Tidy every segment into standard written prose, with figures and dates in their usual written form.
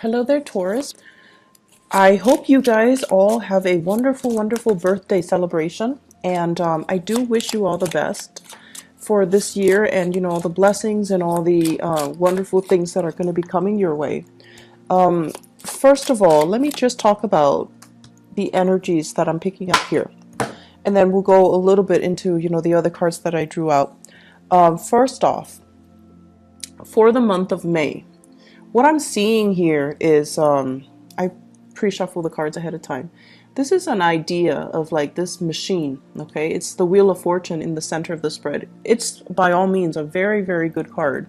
Hello there, Taurus. I hope you guys all have a wonderful, wonderful birthday celebration. And I do wish you all the best for this year and, all the blessings and all the wonderful things that are going to be coming your way. First of all, let me just talk about the energies that I'm picking up here. And then we'll go a little bit into, the other cards that I drew out. First off, for the month of May, what I'm seeing here is, I pre-shuffle the cards ahead of time. This is an idea of like this machine, okay? It's the Wheel of Fortune in the center of the spread. It's by all means a very, very good card.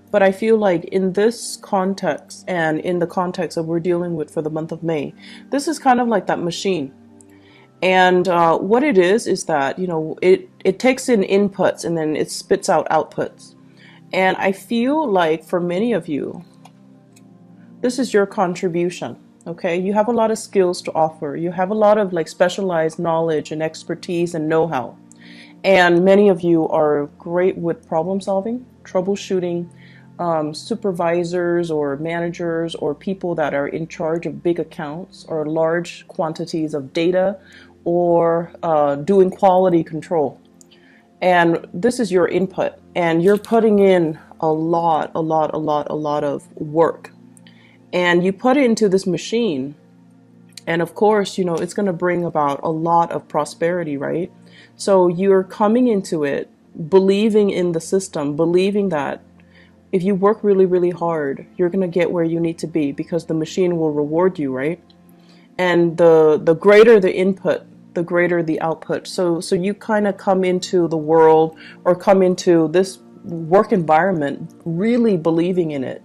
But I feel like in this context and in the context that we're dealing with for the month of May, this is kind of like that machine. And what it is that, it takes in inputs and then it spits out outputs. And I feel like for many of you, this is your contribution, okay? You have a lot of skills to offer. You have a lot of like specialized knowledge and expertise and know-how. And many of you are great with problem solving, troubleshooting, supervisors or managers or people that are in charge of big accounts or large quantities of data or doing quality control. And this is your input and you're putting in a lot of work. And you put it into this machine, and of course, it's going to bring about a lot of prosperity, right? So you're coming into it, believing in the system, believing that if you work really, really hard, you're going to get where you need to be because the machine will reward you, right? And the greater the input, the greater the output. So you kind of come into the world or come into this work environment really believing in it.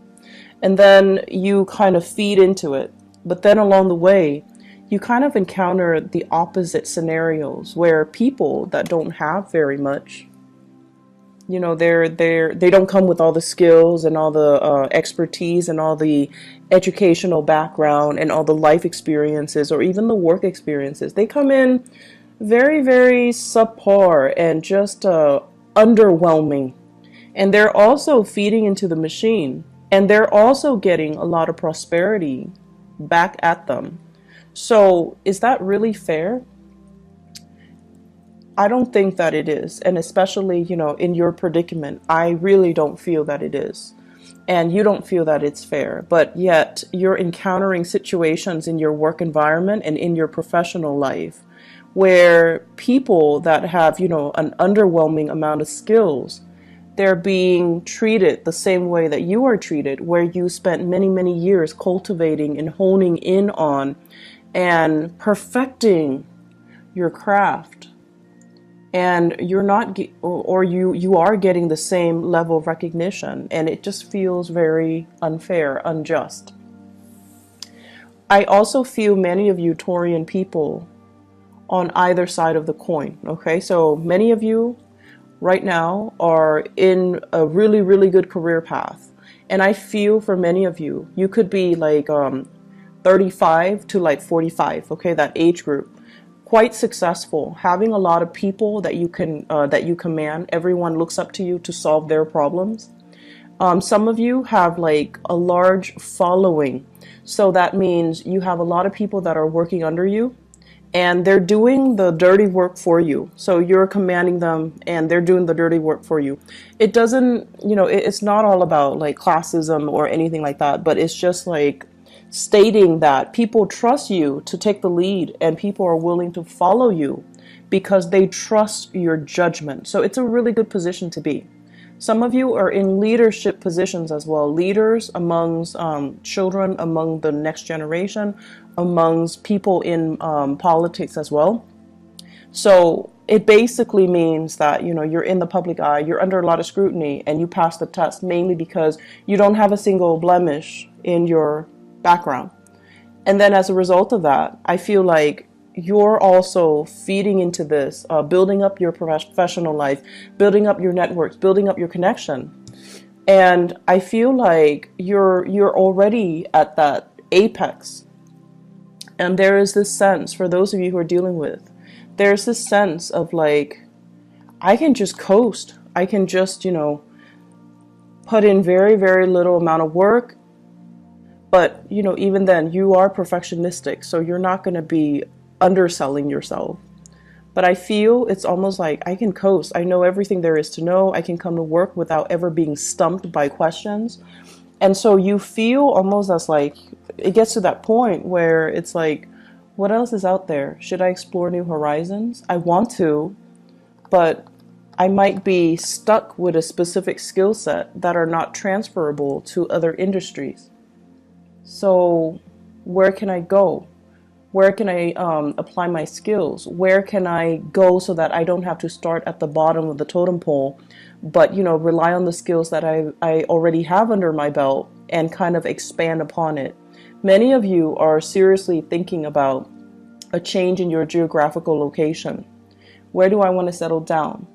And then you kind of feed into it. But then along the way, you kind of encounter the opposite scenarios where people that don't have very much, they don't come with all the skills and all the expertise and all the educational background and all the life experiences or even the work experiences. They come in very, very subpar and just underwhelming. And they're also feeding into the machine. And they're also getting a lot of prosperity back at them. So is that really fair? I don't think that it is. And especially, in your predicament, I really don't feel that it is. And you don't feel that it's fair. But yet you're encountering situations in your work environment and in your professional life where people that have, an underwhelming amount of skills, they're being treated the same way that you are treated, where you spent many, many years cultivating and honing in on and perfecting your craft. And you're not, or you are getting the same level of recognition, and it just feels very unfair, unjust. I also feel many of you Taurian people on either side of the coin, okay? So many of you right now are in a really, really good career path. And I feel for many of you, you could be like 35 to like 45, okay, that age group. Quite successful, having a lot of people that you can that you command. Everyone looks up to you to solve their problems. Some of you have like a large following. So that means you have a lot of people that are working under you. And they're doing the dirty work for you. So you're commanding them and they're doing the dirty work for you. It doesn't, it's not all about like classism or anything like that, but it's just like stating that people trust you to take the lead and people are willing to follow you because they trust your judgment. So it's a really good position to be. Some of you are in leadership positions as well, leaders amongst children, among the next generation, amongst people in politics as well. So it basically means that, you're in the public eye, you're under a lot of scrutiny, and you pass the test mainly because you don't have a single blemish in your background. And then as a result of that, I feel like you're also feeding into this, building up your professional life, building up your networks, building up your connection. And I feel like you're already at that apex. And there is this sense, for those of you who are dealing with, there's this sense of like, I can just coast. I can just, put in very, very little amount of work But, you know, even then, you are perfectionistic, so you're not going to be underselling yourself. But I feel it's almost like I can coast. I know everything there is to know. I can come to work without ever being stumped by questions. And so you feel almost as like it gets to that point where it's like, what else is out there? Should I explore new horizons? I want to, but I might be stuck with a specific skill set that are not transferable to other industries. So where can I go? Where can I apply my skills? Where can I go so that I don't have to start at the bottom of the totem pole, but, you know, rely on the skills that I already have under my belt and kind of expand upon it. Many of you are seriously thinking about a change in your geographical location. Where do I want to settle down?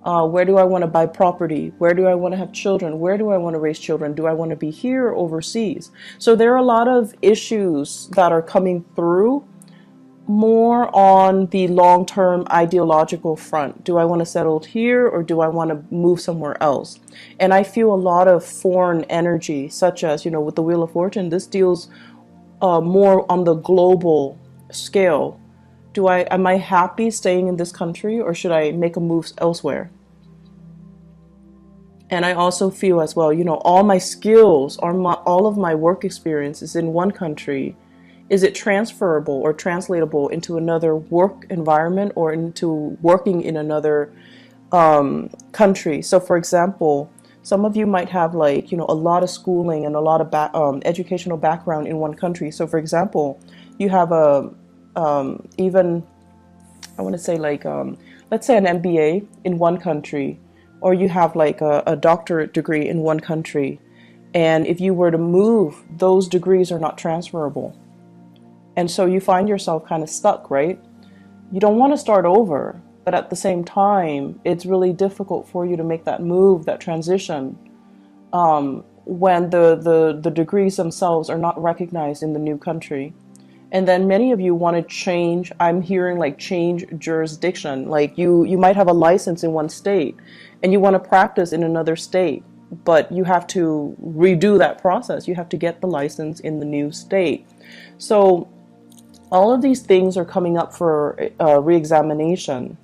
Where do I want to buy property? Where do I want to have children? Where do I want to raise children? Do I want to be here or overseas? So there are a lot of issues that are coming through more on the long-term ideological front. Do I want to settle here or do I want to move somewhere else? And I feel a lot of foreign energy, such as, you know, with the Wheel of Fortune, this deals more on the global scale. Am I happy staying in this country or should I make a move elsewhere? And I also feel as well, you know, all my skills or all of my work experience is in one country. Is it transferable or translatable into another work environment or into working in another country? So for example, some of you might have like, you know, a lot of schooling and a lot of educational background in one country. So for example, you have even, I want to say like, let's say an MBA in one country, or you have like a doctorate degree in one country. And if you were to move, those degrees are not transferable. And so you find yourself kind of stuck, right? You don't want to start over, but at the same time, it's really difficult for you to make that move, that transition, when the degrees themselves are not recognized in the new country. And then many of you want to change, I'm hearing like change jurisdiction. Like you might have a license in one state and you want to practice in another state, but you have to redo that process. You have to get the license in the new state. So all of these things are coming up for re-examination.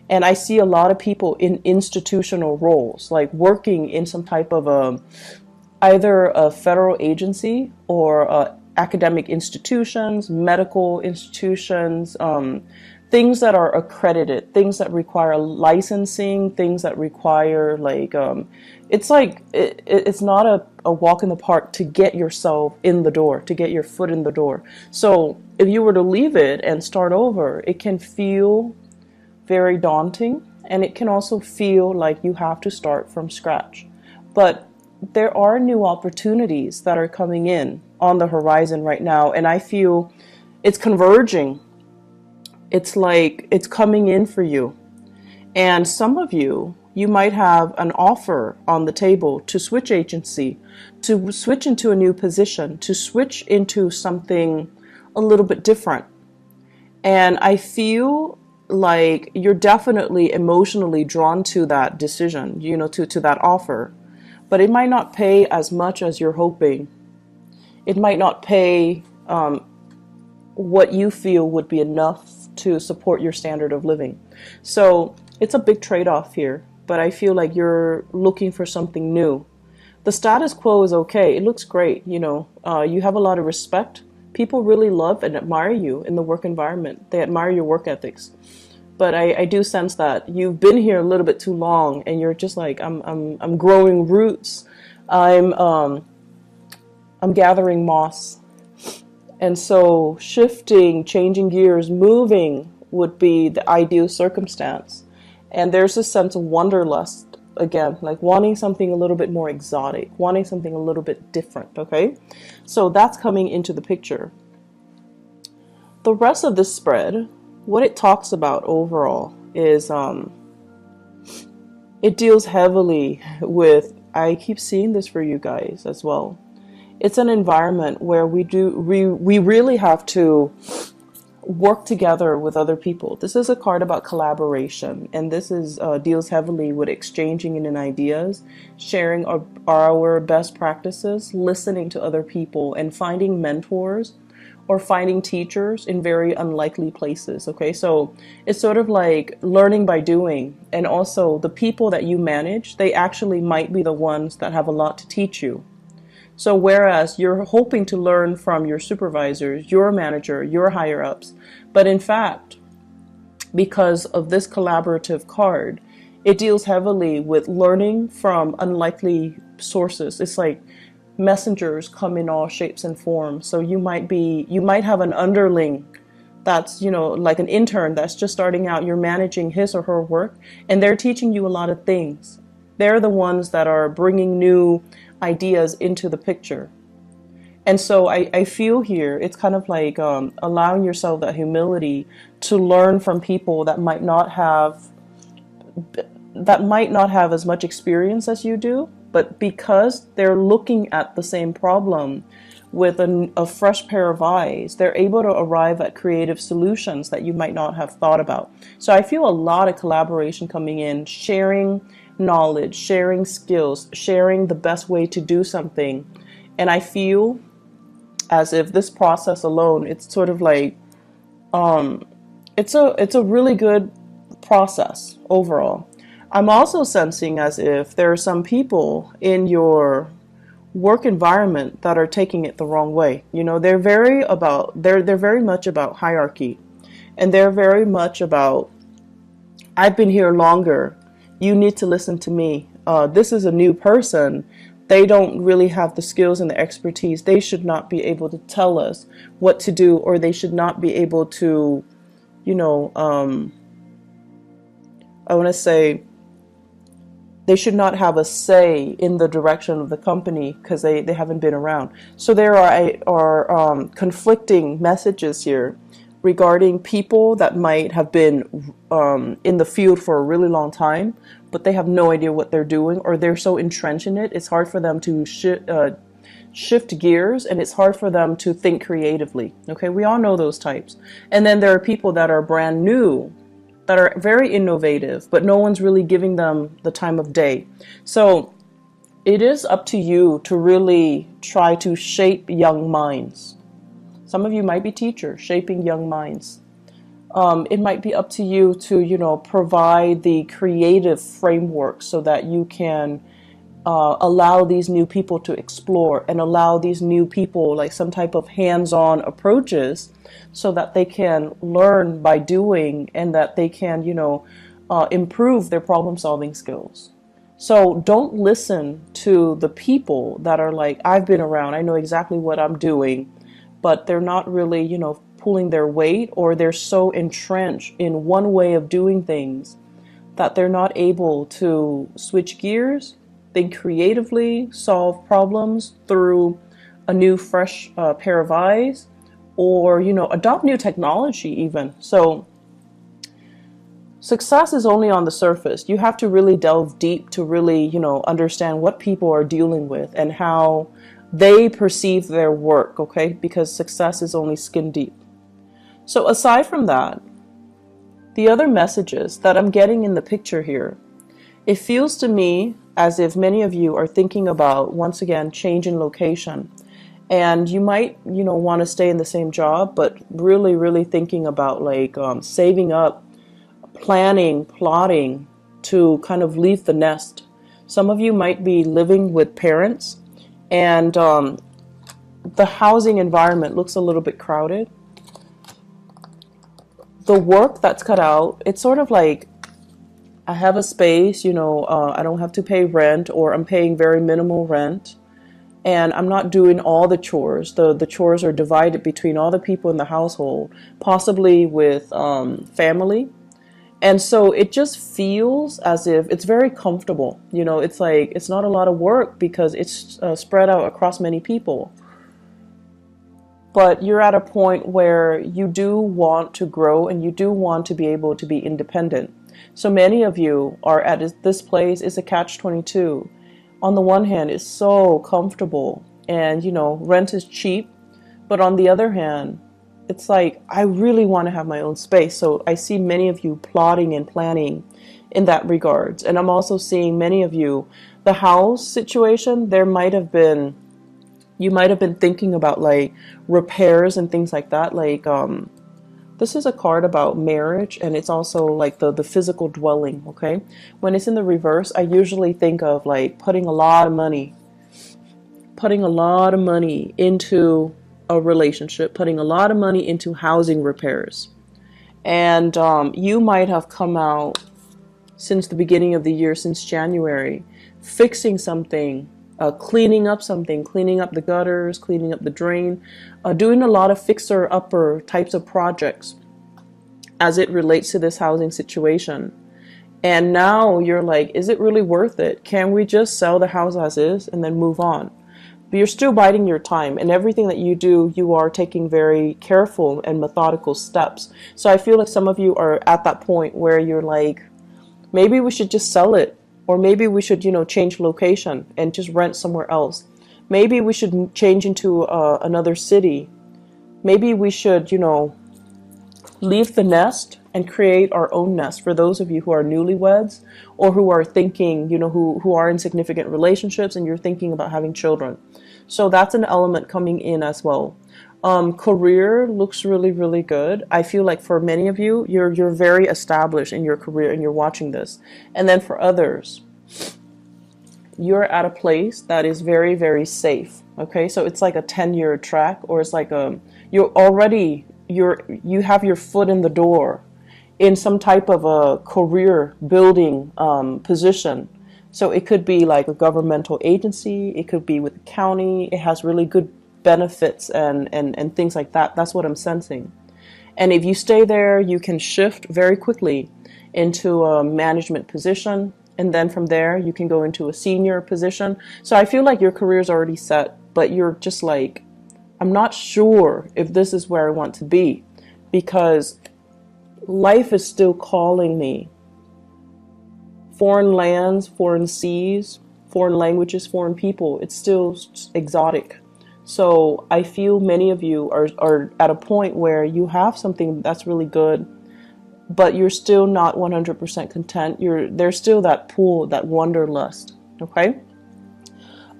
And I see a lot of people in institutional roles, like working in some type of either a federal agency or academic institutions, medical institutions, things that are accredited, things that require licensing, things that require like, it's not a walk in the park to get yourself in the door, to get your foot in the door. So if you were to leave it and start over, it can feel very daunting, and it can also feel like you have to start from scratch. But there are new opportunities that are coming in on the horizon right now, and I feel it's converging. It's like it's coming in for you. And some of you might have an offer on the table to switch agency, to switch into a new position, to switch into something a little bit different. And I feel like you're definitely emotionally drawn to that decision, you know, to that offer. But it might not pay as much as you're hoping. It might not pay what you feel would be enough to support your standard of living. So it's a big trade-off here, but I feel like you're looking for something new. The status quo is okay. It looks great. You know, you have a lot of respect. People really love and admire you in the work environment. They admire your work ethics. But I do sense that you've been here a little bit too long, and you're just like, I'm growing roots. I'm gathering moss. And so shifting, changing gears, moving would be the ideal circumstance. And there's a sense of wanderlust, again, like wanting something a little bit more exotic, wanting something a little bit different, okay? So that's coming into the picture. The rest of this spread, what it talks about overall is it deals heavily with, I keep seeing this for you guys as well. It's an environment where we really have to work together with other people. This is a card about collaboration, and this is deals heavily with exchanging in ideas, sharing our best practices, listening to other people, and finding mentors or finding teachers in very unlikely places. Okay, so it's sort of like learning by doing, and also the people that you manage, they actually might be the ones that have a lot to teach you. So whereas you're hoping to learn from your supervisors, your manager, your higher ups, but in fact, because of this collaborative card, it deals heavily with learning from unlikely sources. It's like messengers come in all shapes and forms. So you might have an underling that's, like an intern that's just starting out. You're managing his or her work, and they're teaching you a lot of things. They're the ones that are bringing new ideas into the picture. And so I feel here it's kind of like allowing yourself that humility to learn from people that might not have as much experience as you do, but because they're looking at the same problem with a fresh pair of eyes, they're able to arrive at creative solutions that you might not have thought about. So I feel a lot of collaboration coming in, sharing knowledge, sharing skills, sharing the best way to do something. And I feel as if this process alone, it's sort of like it's a really good process overall. I'm also sensing as if there are some people in your work environment that are taking it the wrong way. They're very much about hierarchy, and they're very much about, I've been here longer, you need to listen to me. This is a new person. They don't really have the skills and the expertise. They should not be able to tell us what to do, or they should not be able to, I want to say, they should not have a say in the direction of the company because they haven't been around. So there are conflicting messages here regarding people that might have been in the field for a really long time, but they have no idea what they're doing, or they're so entrenched in it, it's hard for them to shift gears, and it's hard for them to think creatively. Okay, we all know those types. And then there are people that are brand new, that are very innovative, but no one's really giving them the time of day. So it is up to you to really try to shape young minds. Some of you might be teachers, shaping young minds. It might be up to you to, provide the creative framework so that you can allow these new people to explore, and allow these new people like some type of hands-on approaches so that they can learn by doing, and that they can, improve their problem-solving skills. So don't listen to the people that are like, I've been around, I know exactly what I'm doing, but they're not really, pulling their weight, or they're so entrenched in one way of doing things that they're not able to switch gears, think creatively, solve problems through a new, fresh pair of eyes, or, adopt new technology even. So success is only on the surface. You have to really delve deep to really, understand what people are dealing with and how they perceive their work, okay? Because success is only skin deep. So aside from that, the other messages that I'm getting in the picture here, it feels to me as if many of you are thinking about, once again, change in location. And you might, want to stay in the same job, but really, really thinking about like saving up, planning, plotting to kind of leave the nest. Some of you might be living with parents, and the housing environment looks a little bit crowded. The work that's cut out, it's sort of like, I have a space, I don't have to pay rent, or I'm paying very minimal rent, and I'm not doing all the chores. The chores are divided between all the people in the household, possibly with family. And so it just feels as if it's very comfortable. It's like, it's not a lot of work because it's spread out across many people. But you're at a point where you do want to grow, and you do want to be able to be independent. So many of you are at this place. It's a catch-22. On the one hand, it's so comfortable, and rent is cheap. But on the other hand, it's like I really want to have my own space. So I see many of you plotting and planning in that regards. And I'm also seeing many of you, the house situation, you might have been thinking about like repairs and things like that. Like, this is a card about marriage, and it's also like the physical dwelling, okay? When it's in the reverse, I usually think of like putting a lot of money into a relationship, putting a lot of money into housing repairs. And you might have come out since the beginning of the year, since January, fixing something, cleaning up something, cleaning up the gutters, cleaning up the drain, doing a lot of fixer-upper types of projects as it relates to this housing situation. And now you're like, is it really worth it? Can we just sell the house as is and then move on? But you're still biding your time, and everything that you do, you are taking very careful and methodical steps. So I feel like some of you are at that point where you're like, maybe we should just sell it, or maybe we should, change location and just rent somewhere else. Maybe we should change into another city. Maybe we should, leave the nest and create our own nest. For those of you who are newlyweds or who are thinking, who are in significant relationships and you're thinking about having children. So that's an element coming in as well. Career looks really, really good. I feel like for many of you, you're very established in your career and you're watching this. And then for others, you're at a place that is very, very safe. Okay, so it's like a 10-year track, or it's like you have your foot in the door in some type of a career building position. So it could be like a governmental agency, it could be with the county, it has really good benefits and things like that. That's what I'm sensing. And if you stay there, you can shift very quickly into a management position. And then from there, you can go into a senior position. So I feel like your career is already set, but you're just like, I'm not sure if this is where I want to be, because life is still calling me. Foreign lands, foreign seas, foreign languages, foreign people, it's still exotic. So I feel many of you are at a point where you have something that's really good, but you're still not 100% content. There's still that pull, that wanderlust, okay?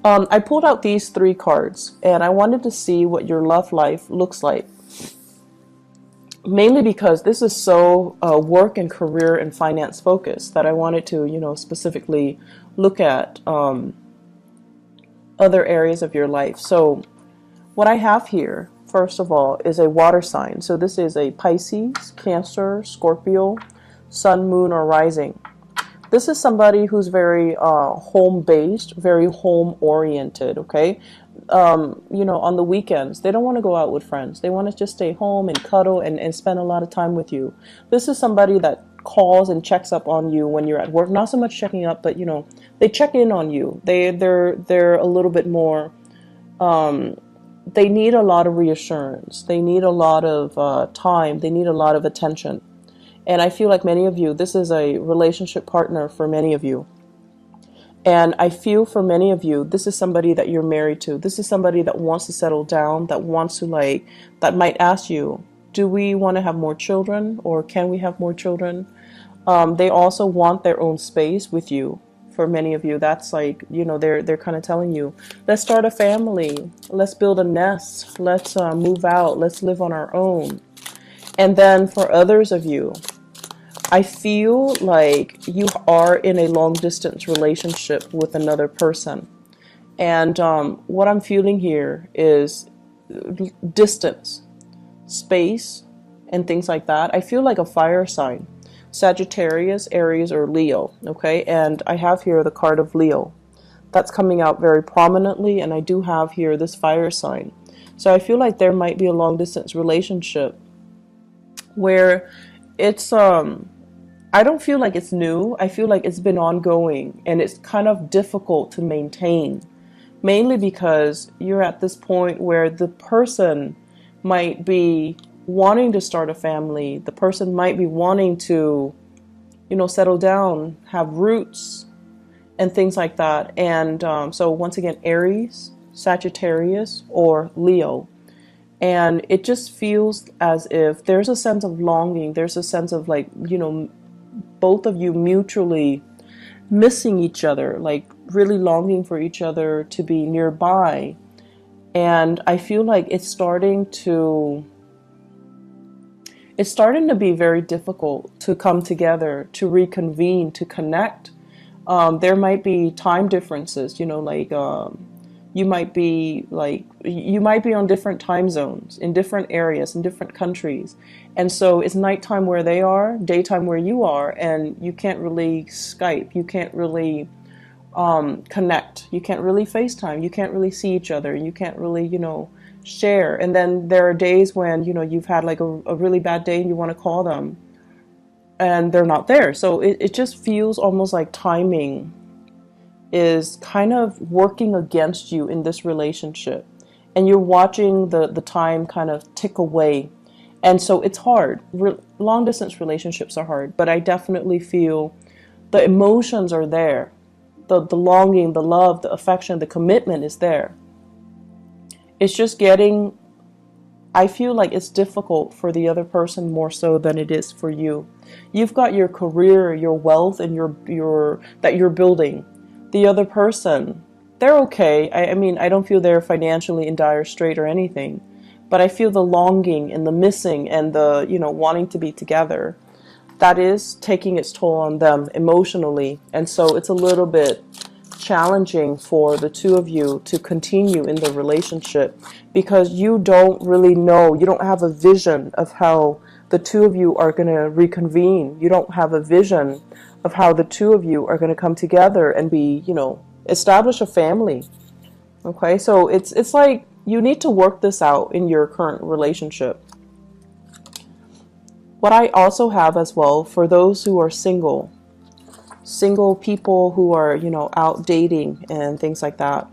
I pulled out these 3 cards, and I wanted to see what your love life looks like. Mainly because this is so work and career and finance focused that I wanted to, specifically look at other areas of your life. So what I have here, first of all, is a water sign. So this is a Pisces, Cancer, Scorpio, Sun, Moon, or Rising. This is somebody who's very home-based, very home-oriented, okay? On the weekends, they don't want to go out with friends. They want to just stay home and cuddle and spend a lot of time with you. This is somebody that calls and checks up on you when you're at work. Not so much checking up, but, they check in on you. They're a little bit more, they need a lot of reassurance. They need a lot of time. They need a lot of attention. And I feel like many of you, this is a relationship partner for many of you. And I feel for many of you, this is somebody that you're married to. This is somebody that wants to settle down, that wants to that might ask you, do we want to have more children, or can we have more children? They also want their own space with you. For many of you, that's like, they're kind of telling you, let's start a family. Let's build a nest. Let's move out. Let's live on our own. And then for others of you, I feel like you are in a long distance relationship with another person. And what I'm feeling here is distance, space, and things like that. I feel like a fire sign, Sagittarius, Aries, or Leo, okay? And I have here the card of Leo. That's coming out very prominently, and I do have here this fire sign. So I feel like there might be a long distance relationship where it's I don't feel like it's new. I feel like it's been ongoing, and it's kind of difficult to maintain, mainly because you're at this point where the person might be wanting to start a family. The person might be wanting to, settle down, have roots, and things like that. And so once again, Aries, Sagittarius, or Leo. And it just feels as if there's a sense of longing. There's a sense of like, both of you mutually missing each other, like really longing for each other to be nearby. And I feel like it's starting to be very difficult to come together, to reconvene, to connect. There might be time differences, you might be on different time zones in different areas, in different countries. And so it's nighttime where they are, daytime where you are, and you can't really Skype, you can't really connect, you can't really FaceTime, you can't really see each other, you can't really, share. And then there are days when, you've had like a really bad day and you want to call them and they're not there. So it just feels almost like timing is kind of working against you in this relationship, and you're watching the time kind of tick away. And so it's hard. Long distance relationships are hard, but I definitely feel the emotions are there. The longing, the love, the affection, the commitment is there. It's just I feel like it's difficult for the other person more so than it is for you. You've got your career, your wealth, and that you're building. The other person, they're okay. I mean, I don't feel they're financially in dire strait or anything, but I feel the longing and the missing and the, wanting to be together. That is taking its toll on them emotionally. And so it's a little bit challenging for the two of you to continue in the relationship, because you don't really know, you don't have a vision of how the two of you are going to reconvene. You don't have a vision of how the two of you are going to come together and be, establish a family. Okay, so it's like you need to work this out in your current relationship. What I also have as well, for those who are single people who are, out dating and things like that,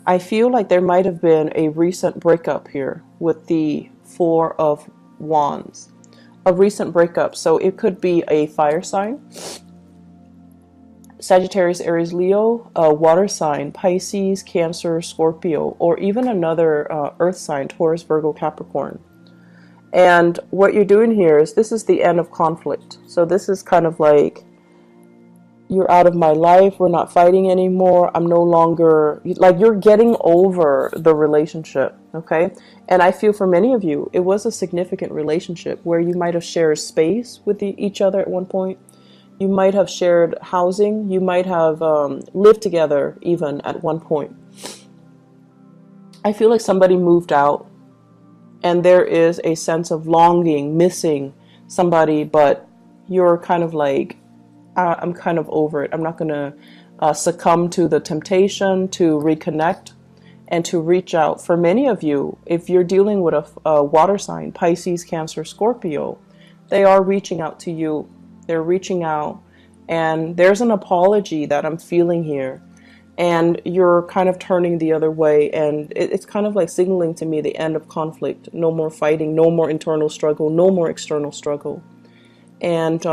I feel like there might have been a recent breakup here with the Four of Wands. A recent breakup. So it could be a fire sign, Sagittarius, Aries, Leo, a water sign, Pisces, Cancer, Scorpio, or even another earth sign, Taurus, Virgo, Capricorn. And what you're doing here is, this is the end of conflict. So this is kind of like, you're out of my life, we're not fighting anymore, I'm no longer, like, you're getting over the relationship, okay? And I feel for many of you, it was a significant relationship where you might have shared space with each other at one point. You might have shared housing. You might have lived together even at one point. I feel like somebody moved out, and there is a sense of longing, missing somebody, but you're kind of like, I'm kind of over it. I'm not going to succumb to the temptation to reconnect and to reach out. For many of you, if you're dealing with a water sign, Pisces, Cancer, Scorpio, they are reaching out to you. They're reaching out, and there's an apology that I'm feeling here, and you're kind of turning the other way, and it's kind of like signaling to me the end of conflict. No more fighting, no more internal struggle, no more external struggle, and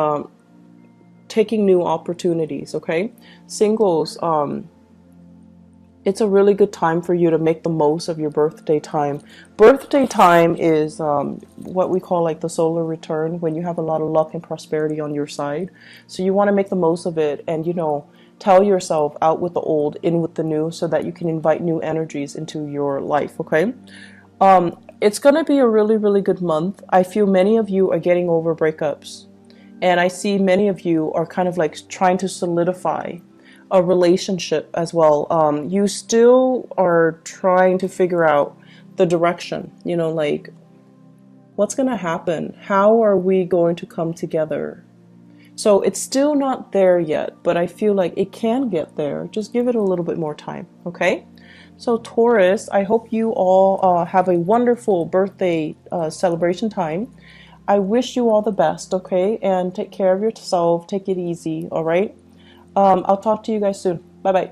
taking new opportunities, okay? Singles, it's a really good time for you to make the most of your birthday time. Birthday time is what we call like the solar return, when you have a lot of luck and prosperity on your side. So you want to make the most of it, and tell yourself, out with the old, in with the new, so that you can invite new energies into your life, okay? It's going to be a really, really good month. I feel many of you are getting over breakups, and I see many of you are kind of like trying to solidify a relationship as well. You still are trying to figure out the direction, like, what's going to happen? How are we going to come together? So it's still not there yet, but I feel like it can get there. Just give it a little bit more time, okay? So Taurus, I hope you all have a wonderful birthday celebration time. I wish you all the best, okay? And take care of yourself. Take it easy, all right? I'll talk to you guys soon. Bye-bye.